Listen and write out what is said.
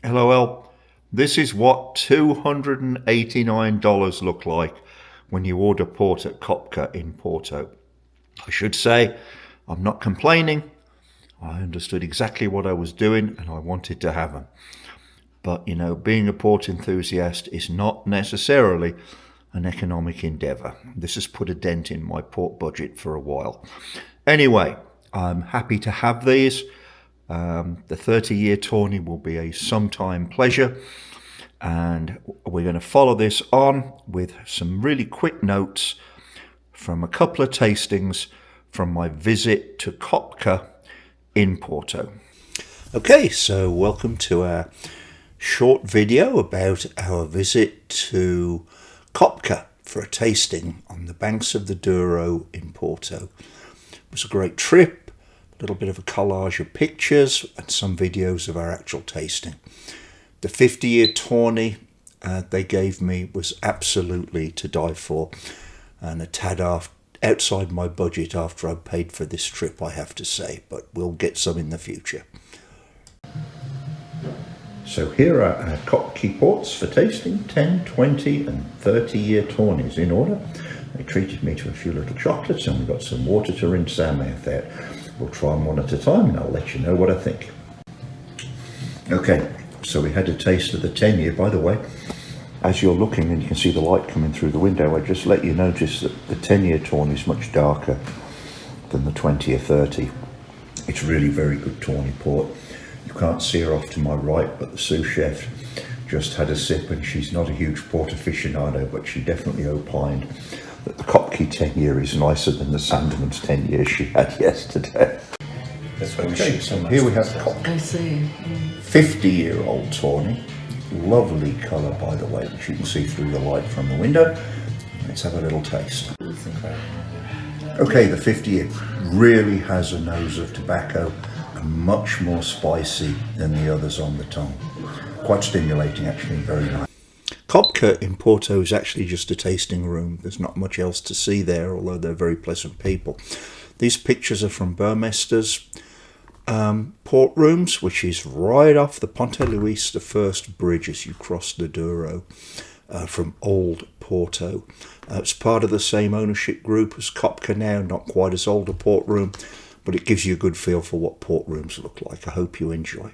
LOL, this is what $289 look like when you order port at Kopke in Porto. I should say, I'm not complaining. I understood exactly what I was doing and I wanted to have them. But, you know, being a port enthusiast is not necessarily an economic endeavour. This has put a dent in my port budget for a while. Anyway, I'm happy to have these. The 30-year Tawny will be a sometime pleasure, and we're going to follow this on with some really quick notes from a couple of tastings from my visit to Kopke in Porto. Okay, so welcome to our short video about our visit to Kopke for a tasting on the banks of the Douro in Porto. It was a great trip. A little bit of a collage of pictures and some videos of our actual tasting. The 50-year Tawny they gave me was absolutely to die for, and a tad outside my budget after I paid for this trip, I have to say, but we'll get some in the future. So here are our Kopke ports for tasting, 10, 20 and 30-year Tawnies in order. They treated me to a few little chocolates and we got some water to rinse our mouth out. We'll try them one at a time and I'll let you know what I think. Okay, so we had a taste of the 10-year. By the way, as you're looking and you can see the light coming through the window, I just let you notice that the 10-year Tawny is much darker than the 20 or 30. It's really very good Tawny port. You can't see her off to my right, but the sous chef just had a sip and she's not a huge port aficionado, but she definitely opined that the Kopke 10-year is nicer than the Sandeman's 10-year she had yesterday. That's why we Okay, shoot so much. here we have Kopke. I see. 50-year-old Tawny. Lovely colour, by the way, which you can see through the light from the window. Let's have a little taste. That's incredible. Okay, the 50-year really has a nose of tobacco and much more spicy than the others on the tongue. Quite stimulating, actually, very nice. Kopke in Porto is actually just a tasting room. There's not much else to see there, although they're very pleasant people. These pictures are from Burmester's port rooms, which is right off the Ponte Luís I bridge as you cross the Douro from Old Porto. It's part of the same ownership group as Kopke now, not quite as old a port room, but it gives you a good feel for what port rooms look like. I hope you enjoy.